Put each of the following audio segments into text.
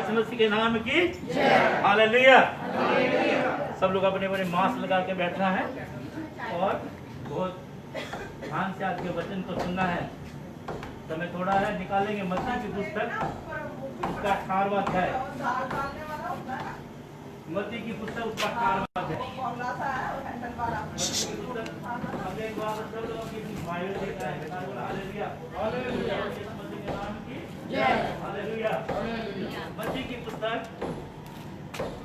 यीशु मसीह के नाम की हालेलुया। सब लोग अपने अपने मास्क लगा के बैठना है और बहुत ध्यान से आज के वचन को सुनना है। समय थोड़ा है, निकालेंगे मत्ती की पुस्तक उसका 18वां अध्याय। मत्ती की पुस्तक उसका 18वां अध्याय। मत्ती की पुस्तक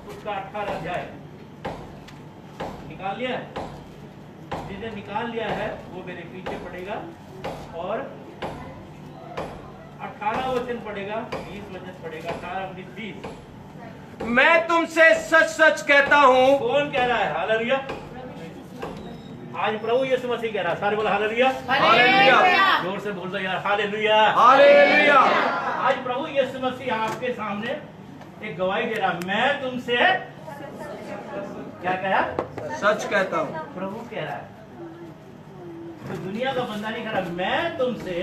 उसका 18 अध्याय निकाल लिया है? जिसने निकाल लिया है वो मेरे पीछे पड़ेगा और 18 वचन पड़ेगा, 20 वचन पड़ेगा, 18, 19, 20। मैं तुमसे सच सच कहता हूँ। कौन कह रहा है? हालेलुया। आज प्रभु यीशु मसीह कह रहा है। सारे बोल हालेलुया। हालेलुया। जोर से बोल दो यार, हालेलुया। हालेलुया। आज प्रभु यीशु मसीह आपके सामने एक गवाही दे रहा। मैं तुमसे क्या कहा? सच कहता हूँ। प्रभु कह रहा है, तो दुनिया का बंदा नहीं कह रहा। मैं तुमसे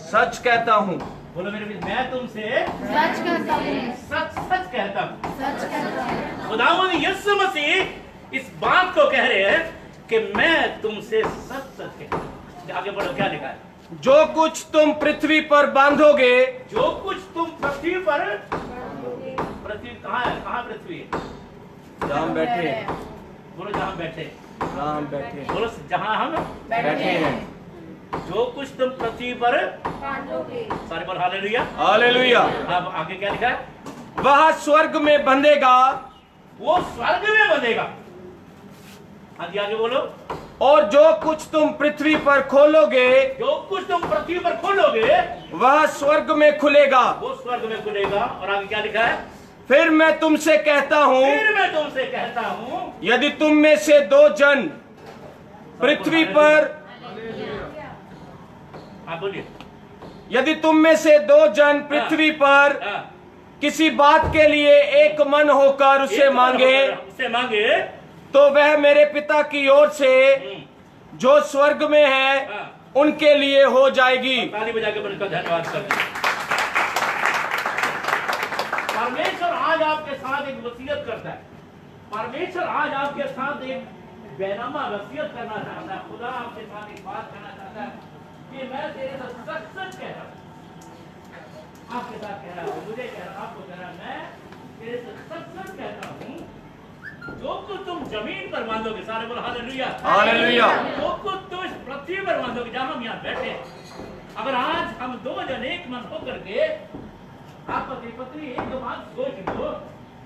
सच कहता हूँ। बोलो मेरे बीच, मैं तुमसे सच कहता हूँ। सच सच कहता हूँ। सच कहता हूँ। खुदावंद यीशु मसीह इस बात को कह रहे हैं कि मैं तुमसे सच सच कहता हूँ। आगे बढ़ो, क्या लिखा है? जो कुछ तुम पृथ्वी पर बांधोगे, जो कुछ तुम पृथ्वी पर, पृथ्वी कहाँ है? कहाँ पृथ्वी है? जहाँ हम बैठे हैं। बोलो जहाँ बैठे। जहाँ हम बैठे हैं। बोलो जहाँ हम बैठे हैं। जो कुछ तुम पृथ्वी पर, सारे पर हालेलुया। हालेलुया। अब आगे क्या लिखा है? वह स्वर्ग में बंधेगा, वो स्वर्ग में बंधेगा। हाँ जी, आगे बोलो। और जो कुछ तुम पृथ्वी पर खोलोगे, जो कुछ तुम पृथ्वी पर खोलोगे वह स्वर्ग में खुलेगा। वो स्वर्ग में खुलेगा। और आगे क्या लिखा है? फिर मैं तुमसे कहता हूँ, फिर मैं तुमसे कहता हूँ, यदि तुम में से 2 जन पृथ्वी पर, हाँ बोलिए। यदि तुम में से 2 जन पृथ्वी पर हाँ, किसी बात के लिए एक मन होकर उसे मांगे तो वह मेरे पिता की ओर से जो स्वर्ग में है उनके लिए हो जाएगी। ताली बजा के उनका धन्यवाद करते हैं। परमेश्वर आज आपके साथ एक वसीयत करता है। परमेश्वर आज आपके साथ एक बैनामा वसीयत करना चाहता है। खुदा आपके साथ एक बात करना चाहता है कि मैं तेरे साथ सच सच कह रहा हूँ। आपके साथ कह रहा हूँ, मुझे कह रहा, आपको कह रहा, मैं तेरे साथ सच सच कहता हूँ। जो कुछ तुम जमीन पर बांधोगे, सारे बोलो हालेलुया। हालेलुया। जो कुछ तुम इस पृथ्वी पर बांधोगे, जहाँ हम यहाँ बैठे, अगर आज हम 2 जन एक मन होकर के, आप पति पत्नी एक बात सोच लो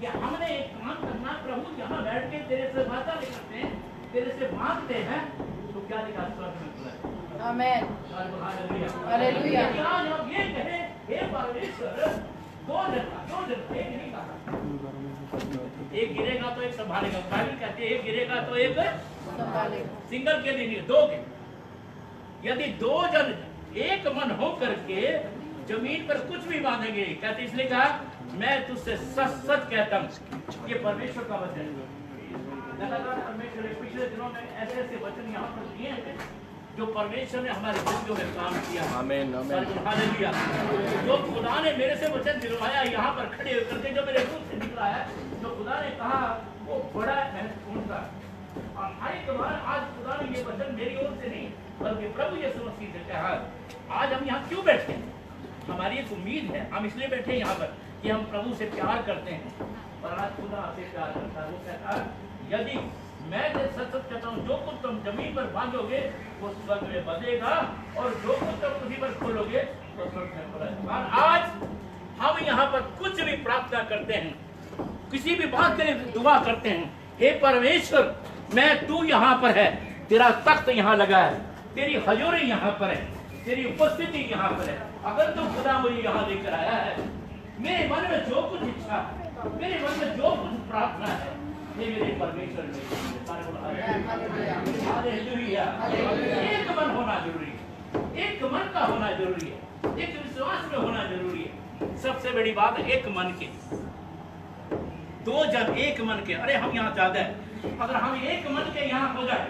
कि हमने एक काम करना, प्रभु यहाँ बैठ के तेरे से वादा करते हैं, तेरे से मांगते हैं, तो क्या लिखा? स्वर्ग में खुला है। आमेन। हालेलुया। हालेलुया। आज हम ये कहें, हे परमेश्वर, 2 जन, एक नहीं कहा। एक गिरेगा तो एक संभालेगा। बाइबल कहती है एक गिरेगा तो एक संभालेगा। सिंगल के लिए नहीं, 2 के। यदि 2 जन एक मन हो करके जमीन पर कुछ भी बांधेंगे, कहते इसलिए कहा मैं तुझसे सच सच कहता हूँ। ये परमेश्वर का वचन है। लगातार परमेश्वर ने पिछले दिनों में ऐसे ऐसे वचन यहाँ पर दिए हैं जो परमेश्वर ने हमारे जिंदगियों में काम किया। आमीन, आमीन। हालेलुया। जो खुदा ने मेरे से वचन दिलवाया, यहाँ पर खड़े होकर के जो मेरे मुंह से निकला है, जो खुदा ने कहा, वो बड़ा महत्वपूर्ण था। और हर एक बार आज खुदा ने ये वचन मेरी ओर से नहीं बल्कि प्रभु यीशु मसीह से कहा। आज हम यहाँ क्यों बैठे हैं? हमारी एक उम्मीद है, हम इसलिए बैठे हैं यहाँ पर कि हम प्रभु से प्यार करते हैं। और आज खुदा आपसे प्यार करता है। वो कहता है यदि मैं सच सच कहता हूँ, जो कुछ तुम जमीन पर बांधोगे वो स्वर्ग में बंधेगा, और जो कुछ तुम पृथ्वी पर खोलोगे वो स्वर्ग में खुलेगा। और आज हम यहाँ पर कुछ भी प्रार्थना करते हैं, किसी भी बात के लिए दुआ करते हैं, हे परमेश्वर, मैं तू यहाँ पर है, तेरा तख्त यहाँ लगा है, तेरी हजूरी यहाँ पर है, तेरी उपस्थिति यहाँ पर है। अगर तू खुदा मुझे यहाँ लेकर आया है, मेरे मन में जो कुछ इच्छा है, मेरे मन में जो कुछ प्रार्थना है, ये मेरे परमेश्वर में हालेलुया। एक मन होना जरूरी है, एक मन का होना जरूरी है, एक विश्वास में होना जरूरी है। सबसे बड़ी बात है एक मन की। 2 जन एक मन के, अरे हम यहाँ ज्यादा है, अगर हम एक मन के यहाँ हो जाए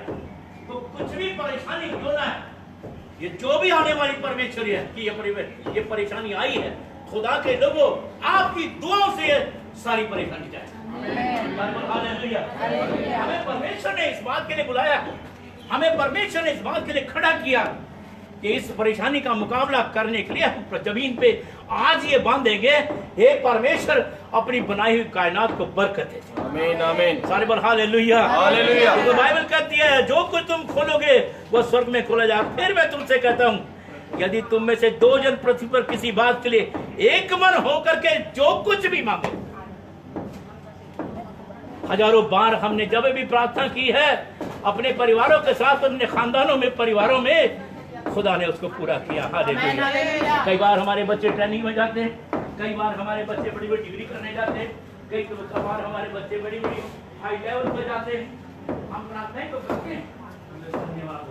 तो कुछ भी परेशानी क्यों ना है, ये जो भी आने वाली परमेश्वरी है कि ये परेशानी आई है, खुदा के लोगों, आपकी दुआओं से ये सारी परेशानी जाए। आमेन। हालेलुया। हालेलुया। हमें परमेश्वर ने इस बात के लिए बुलाया, हमें परमेश्वर ने इस बात के लिए खड़ा किया कि इस परेशानी का मुकाबला करने के लिए हम जमीन पे आज ये बांधेंगे, हे परमेश्वर अपनी बनाई हुई कायनात को बरकत दे। आमीन आमीन। सारे बोल हालेलुया। हालेलुया। तो बाइबल कहती है जो कुछ तुम खोलोगे वो स्वर्ग में खोला जाएगा। फिर मैं तुमसे कहता हूँ, यदि तुम में से 2 जन पृथ्वी पर किसी बात के लिए एक मन होकर के जो कुछ भी मांगो, हजारों बार हमने जब भी प्रार्थना की है अपने परिवारों के साथ, अपने खानदानों में, परिवारों में, खुदा ने उसको पूरा किया। हालेलुया। कई बार हमारे बच्चे ट्रेनिंग में जाते हैं, कई बार हमारे बच्चे बड़ी बड़ी डिग्री करने जाते हैं, कई बार हमारे बच्चे बड़ी बड़ी हाई लेवल पे जाते हैं। हम प्रार्थनाएं तो करते हैं, धन्यवाद।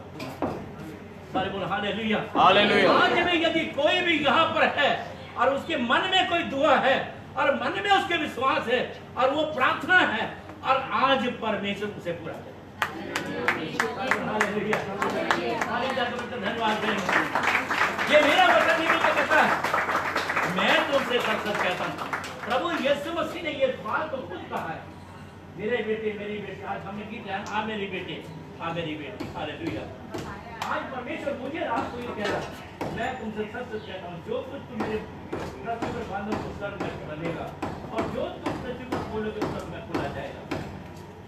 सारे बोल हालेलुया। हालेलुया। आज में यदि कोई भी यहाँ पर है और उसके मन में कोई दुआ है और मन में उसके विश्वास है और वो प्रार्थना है, और आज परमेश्वर उसे पूरा करे। हालेलुया। धन्यवाद देंगे। ये मेरा वचन नहीं तो कहता है, मैं तुमसे सच कहता हूँ, प्रभु यीशु मसीह ने ये बात तो खुद कहा है, मेरे बेटे मेरी बेटी, आज हमने की ध्यान, आ मेरी बेटी, आ मेरी बेटी। हालेलुया। आज परमेश्वर मुझे रात को ये कह रहा है, मैं तुमसे सच कहता हूँ, जो कुछ तुम मेरे पृथ्वी पर बांधो उस स्वर्ग में बनेगा, और जो तुम पृथ्वी पर खोलोगे उस स्वर्ग में खुला जाएगा।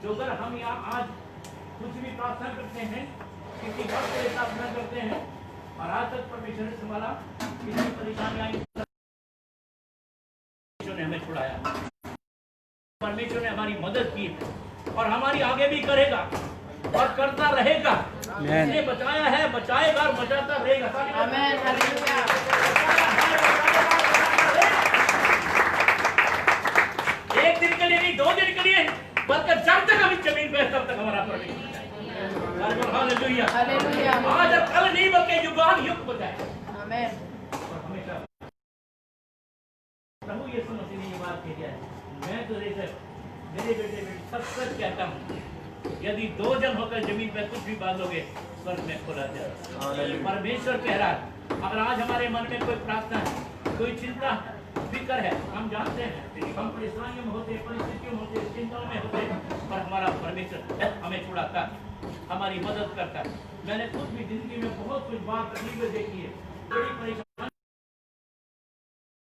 जो अगर हम यहाँ आज कुछ भी प्रार्थना करते हैं, किसी बात के लिए प्रार्थना करते हैं, और आज तक परमेश्वर ने संभाला, किसी परेशानी आई, परमेश्वर ने हमें छुड़ाया, परमेश्वर ने हमारी मदद की और हमारी आगे भी करेगा और करता रहेगा। उसने बचाया है, बचाएगा और बचाता रहेगा। आमेन। हालेलुया। एक दिन के लिए नहीं, 2 दिन के लिए, बल्कि जब तक हम जमीन पे तब तक हमारा परमेश्वर हालेलुया। हालेलुया। आज और कल नहीं बल्कि युगान युग बचाए। आमेन। और हमेशा प्रभु यीशु मसीह ने ये बात कही है, मैं तो मेरे बेटे सच कहता हूँ, यदि 2 जन होकर जमीन पे कुछ भी बांधोगे स्वर्ग में खोला जाए। परमेश्वर कह रहा है, अगर आज हमारे मन में कोई प्रार्थना है, कोई चिंता फिक्र है, हम जानते हैं हम परेशानियों में होते, परिस्थितियों में होते, चिंताओं में होते, पर हमारा परमेश्वर हमें छुड़ाता है, हमारी मदद करता है। मैंने खुद भी जिंदगी में बहुत कुछ बात तकलीफें देखी है, बड़ी परेशानी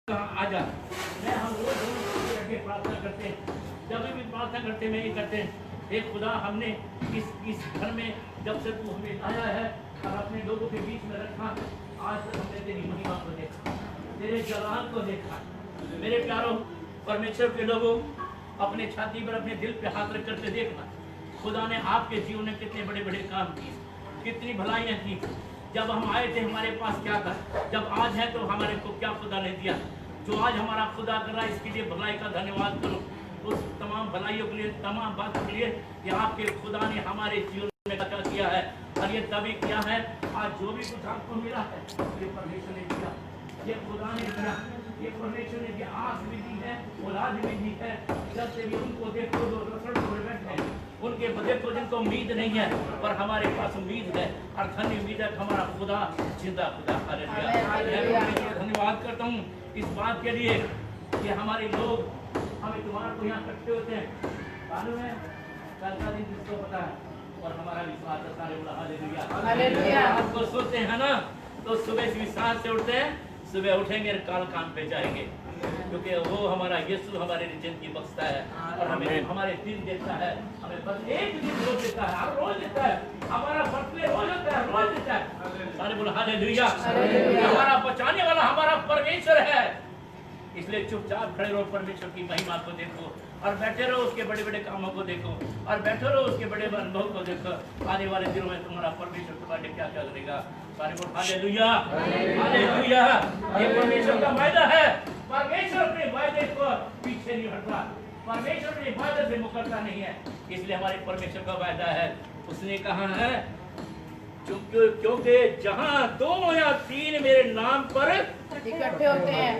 आ जा, मैं हम रोज प्रार्थना करते हैं, जब भी प्रार्थना करते हैं, मैं ये करते हैं, हे खुदा, हमने इस घर में जब से तू हमें आया है और अपने लोगों के बीच में रखा, आज तक हमने तेरी महिमा को देखा, तेरे जलाल को देखा। मेरे प्यारों परमेश्वर के लोगों, अपने छाती पर, अपने दिल पे हाथ रख करके देखना, खुदा ने आपके जीवन में कितने बड़े बड़े काम किए, कितनी भलाइयाँ की। जब हम आए थे हमारे पास क्या था, जब आज है तो हमारे को क्या खुदा ने दिया। जो आज हमारा खुदा कर रहा है, इसके लिए भलाई का धन्यवाद करो। उस तमाम भलाइयों के लिए, तमाम बातों के लिए कि आपके खुदा ने हमारे जीवन में क्या किया है, और ये तभी किया है। आज जो भी कुछ आपको मिला है, ये परमेश्वर ने दिया, ये खुदा ने दिया, ये परमेश्वर ने दिया। आस भी दी है, औलाद भी दी है। जब से भी उनको देखो जो रसड़ में बैठे, उनके देखो जिनको उम्मीद नहीं है, पर हमारे पास उम्मीद है, और धन्य उम्मीद है हमारा खुदा जिंदा खुदा। हालेलुया। मैं धन्यवाद करता हूँ इस बात के लिए कि हमारे लोग हम इतवार को यहाँ इकट्ठे होते हैं, मालूम है कल का दिन किसको पता है, और हमारा विश्वास है। सारे बोला हालेलुया। हालेलुया। आपको सोते हैं ना, तो सुबह विश्वास से उठते हैं, सुबह उठेंगे कल काम पे जाएंगे, क्योंकि वो हमारा यीशु हमारे जिंदगी बख्शता है और हमें हमारे दिन देता है, हमें बस एक दिन रोज देता है, हर रोज देता है। हमारा बर्थडे रोज होता है, रोज देता है। सारे बोला हालेलुया। हमारा बचाने वाला हमारा परमेश्वर है, इसलिए चुपचाप खड़े रहो, परमेश्वर की महिमा को देखो, और बैठे रहो उसके बड़े बड़े कामों को देखो, और बैठे रहो उसके बड़े अनुभव को देखो। आने वाले दिनों में तुम्हारा परमेश्वर तुम्हारे क्या क्या करेगा। सारे बोल हालेलुया। हालेलुया। ये परमेश्वर का वायदा है, परमेश्वर अपने वायदे को पीछे नहीं हटता, परमेश्वर अपने वायदे से मुकरता नहीं है। इसलिए हमारे परमेश्वर का वायदा है, उसने कहा है क्योंकि जहाँ 2 या 3 मेरे नाम पर इकट्ठे होते हैं,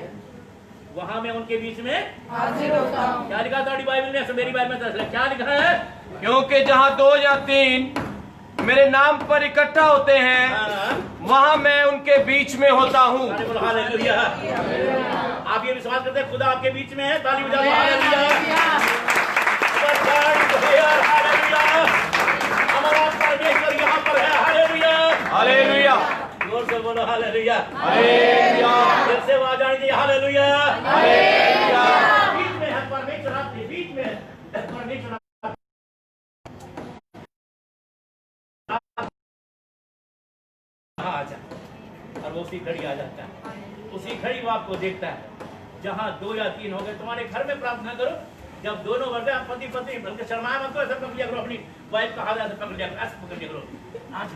वहां मैं उनके बीच में हाजिर होता हूँ। क्या लिखा था बाइबल में, मेरी बाइबल में दर्ज क्या लिखा है, क्योंकि जहाँ 2 या 3 मेरे नाम पर इकट्ठा होते हैं, वहाँ मैं उनके बीच में होता हूँ। हालेलुया। आप ये विश्वास करते हैं खुदा आपके बीच में है? ताली बजा दो, हालेलुया। हमारा परमेश्वर यहाँ पर है, हालेलुया हालेलुया जोर से बोलो हालेलुया। हालेलुया दिल से आवाज आनी चाहिए, हालेलुया। हालेलुया बीच में है परमेश्वर, आपके बीच में है परमेश्वर। आ जाए और वो उसी घड़ी आ जाता है, उसी घड़ी वो आपको देखता है। जहां 2 या 3 हो गए, तुम्हारे घर में प्रार्थना करो, जब दोनों वर्ग आप पति पत्नी बल्कि शर्माया मत करो, ऐसा पकड़ लिया करो, अपनी वाइफ का हाथ ऐसे पकड़ लिया करो, ऐसे पकड़ लिया करो। आज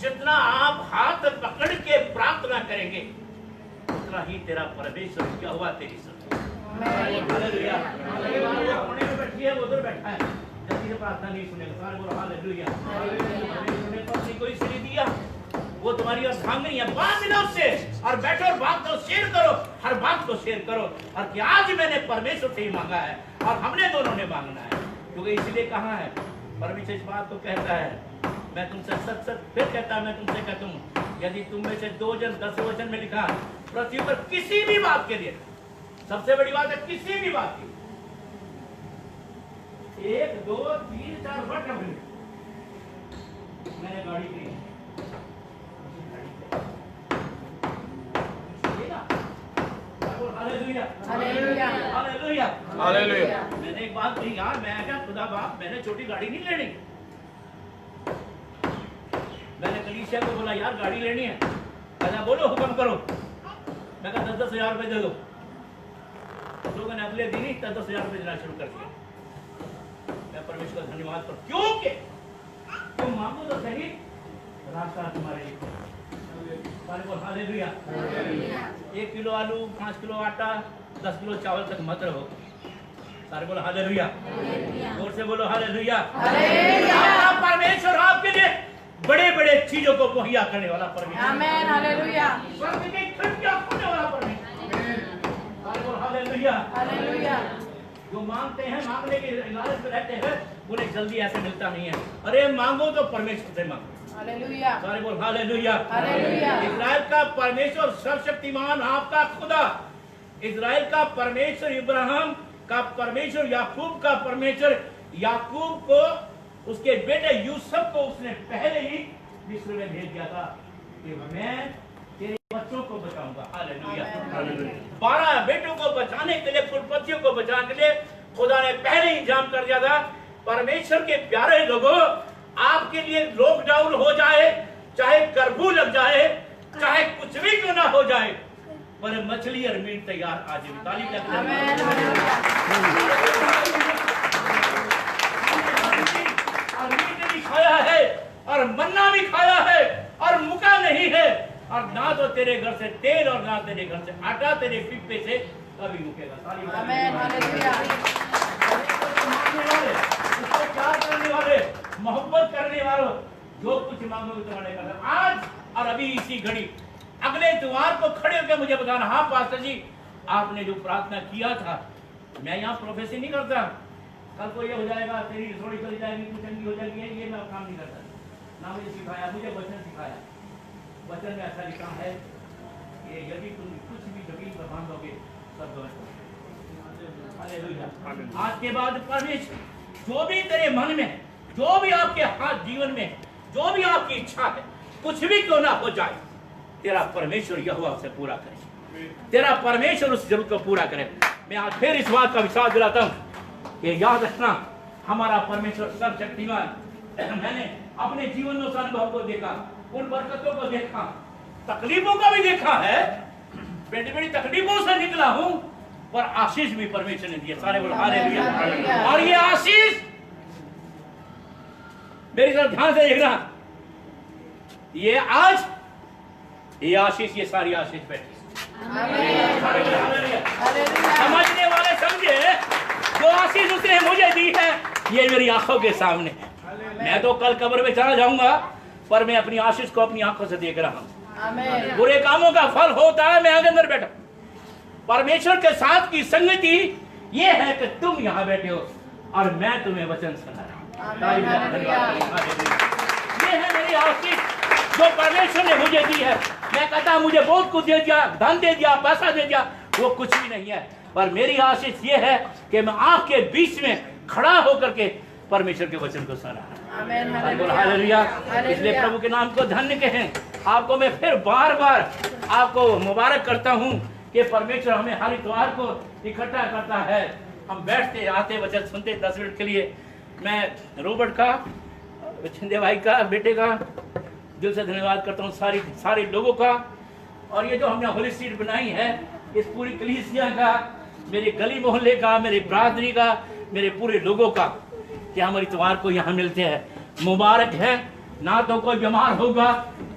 जितना आप हाथ पकड़ के प्रार्थना करेंगे उतना ही तेरा परमेश्वर क्या हुआ तेरी सुन। हालेलुया। कोने में बैठी है, वो उधर बैठा है, जल्दी से प्रार्थना नहीं सुनेगा, सारे बोलो हालेलुया। परमेश्वर ने तो अपनी कोई श्री दिया, वो तुम्हारी अर्धांगिनी है, बात मिलो उससे और बैठो और बात करो, शेयर करो, हर बात को शेयर करो और कि आज मैंने परमेश्वर से ही मांगा है और हमने दोनों ने मांगना है। क्योंकि इसलिए कहा है परमेश्वर इस बात को कहता है, मैं तुमसे सच सच फिर कहता है, मैं तुमसे कहता हूँ, यदि तुम में से 2 जन 10 वचन में लिखा पृथ्वी पर किसी भी बात के लिए, सबसे बड़ी बात है किसी भी बात की, 1 2 3 4 वर्ड का मैंने गाड़ी की हालेलुया हालेलुया हालेलुया मैंने एक बात कही यार, मैं क्या खुदा बाप मैंने छोटी गाड़ी नहीं लेनी। मैंने कलीसिया को बोला यार गाड़ी लेनी है, कहना बोलो हुक्म करो। मैं कहा 10-10 हजार रुपए दे दो। लोगों ने अगले दिन ही 10-10 हजार रुपए देना शुरू कर दिया। मैं परमेश्वर का धन्यवाद करूं, क्योंकि तुम मांगो तो सही, रास्ता तुम्हारे लिए। हालेलुया। 1 किलो आलू, 5 किलो आटा, 10 किलो चावल तक मत रहो। सारे बोलो हालेलुया, जोर से बोलो हालेलुया। परमेश्वर आपके लिए बड़े बड़े चीजों को मुहैया करने वाला परमेश्वर, आमेन हालेलुया स्वर्ग की खिड़कियां खोलने वाला परमेश्वर। सारे बोलो हालेलुया। हालेलुया। जो मांगते हैं, मांगने के लालच में रहते हैं, उन्हें जल्दी ऐसे मिलता नहीं है। अरे मांगो तो परमेश्वर से मांगो। हालेलुया सारे बोल हालेलुया। हालेलुया। इज़राइल का परमेश्वर सर्वशक्तिमान आपका खुदा, इज़राइल का परमेश्वर, इब्राहिम का परमेश्वर, याकूब का परमेश्वर, याकूब को उसके बेटे यूसुफ को उसने पहले ही मिस्र में भेज दिया था कि मैं तेरे बच्चों को बचाऊंगा। हालेलुया। 12 बेटों को बचाने के लिए, कुलपतियों को बचाने के लिए खुदा ने पहले ही इंतजाम कर दिया था। परमेश्वर के प्यारे लोगों, आपके लिए लॉकडाउन हो जाए, चाहे कर्फ्यू लग जाए, चाहे कुछ भी क्यों ना हो जाए, पर मछली और मीट तैयार आज भी। ताली बजाते और मीट भी खाया है और मन्ना भी खाया है और मुका नहीं है, और ना तो तेरे घर से तेल और ना तेरे घर से आटा तेरे पिप्पे से कभी मुकेगा। ताली प्यार करने वाले, मोहब्बत करने वालों, जो कुछ मांगोगे तुम्हारे करना आज और अभी इसी घड़ी। अगले द्वार को खड़े होकर मुझे बताना, हाँ पास्टर जी आपने जो प्रार्थना किया था, मैं यहाँ प्रोफेसी नहीं करता, कल को ये हो जाएगा, तेरी रसोई चली जाएगी, कुछ चंगी हो जाएगी, ये मैं काम नहीं करता। ना मुझे सिखाया, मुझे वचन सिखाया। वचन में ऐसा लिखा है कि यदि तुम कुछ भी जमीन पर बांधोगे सब हालेलुया। आज के बाद परमेश्वर जो भी तेरे मन में, जो भी आपके हाथ जीवन में, जो भी आपकी इच्छा है, कुछ भी क्यों ना हो जाए, तेरा परमेश्वर यहोवा उसे पूरा करे, तेरा परमेश्वर उस जरूरत को पूरा करे। मैं आज फिर इस बात का विश्वास दिलाता हूँ कि याद रखना, हमारा परमेश्वर सर्वशक्तिमान। मैंने अपने जीवन में उस अनुभव को देखा, उन बरकतों को देखा, तकलीफों का भी देखा है, बड़ी बड़ी तकलीफों से निकला हूं, पर आशीष भी परमेश्वर ने दिया। सारे बोलो हालेलुया। और ये आशीष मेरी तरफ ध्यान से देखना, ये आज ये आशीष, ये सारी आशीष बैठी। समझने वाले समझे, जो आशीष उसने मुझे दी है ये मेरी आंखों के सामने है। मैं तो कल कब्र में चला जाऊंगा, पर मैं अपनी आशीष को अपनी आंखों से देख रहा हूं। बुरे कामों का फल होता है, मैं आगे अंदर बैठा। परमेश्वर के साथ की संगति ये है कि तुम यहाँ बैठे हो और मैं तुम्हें वचन सुना रहा हूं। ये है मेरी आशीष जो परमेश्वर ने मुझे दी है। मैं कहता मुझे बहुत कुछ दे दिया, धन दे दिया, पैसा दे दिया, वो कुछ भी नहीं है। पर मेरी आशीष ये है कि मैं आपके बीच में खड़ा होकर के परमेश्वर के वचन को सुना। आमेन। हालेलुया। इसलिए प्रभु के नाम को धन्य कहें। आपको मैं फिर बार बार आपको मुबारक करता हूँ कि परमेश्वर हमें हर इतवार को इकट्ठा करता है। हम बैठते आते वचन सुनते 10 मिनट के लिए। मैं रॉबर्ट का, छिंदे भाई का, बेटे का दिल से धन्यवाद करता हूँ, सारे लोगों का। और ये जो हमने होली स्ट्रीट बनाई है, इस पूरी कलीसिया का, मेरे गली मोहल्ले का, मेरे बरादरी का, मेरे पूरे लोगों का, कि हम इतवार को यहाँ मिलते हैं। मुबारक है। ना तो कोई बीमार होगा,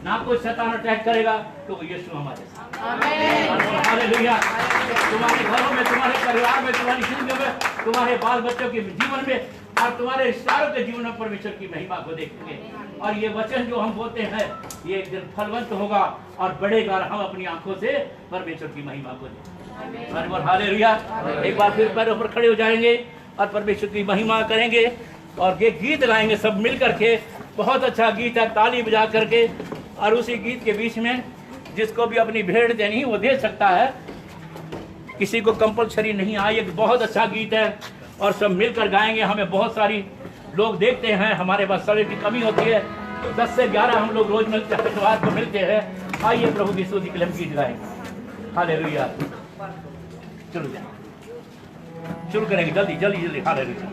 ना कोई शैतान अटैक करेगा, तो यीशु हमारे साथ। आमेन। हालेलुया। तुम्हारे घरों में, तुम्हारे परिवार में, तुम्हारी जिंदगी में, तुम्हारे बाल बच्चों के जीवन में और तुम्हारे रिश्तेदारों के जीवन में परमेश्वर की महिमा को देखेंगे। और ये वचन जो हम बोलते हैं, ये एक दिन फलवंत होगा और बढ़ेगा और हम अपनी आंखों से परमेश्वर की महिमा को देखेंगे। हालेलुया। एक बार फिर पैरों पर खड़े हो जाएंगे और परमेश्वर की महिमा करेंगे और ये गीत गाएंगे सब मिल करके। बहुत अच्छा गीत है, ताली बजा करके। और उसी गीत के बीच में जिसको भी अपनी भेंट देनी वो दे सकता है, किसी को कंपलसरी नहीं है। एक बहुत अच्छा गीत है और सब मिलकर गाएंगे। हमें बहुत सारी लोग देखते हैं, हमारे पास समय की कमी होती है, 10 से 11 हम लोग रोज मिलते हैं, इतवार को मिलते हैं। आइए प्रभु की स्तुति के लिए हम गीत गाएंगे। हालेलुया। चलो शुरू करेंगे, जल्दी जल्दी जल्दी। हालेलुया।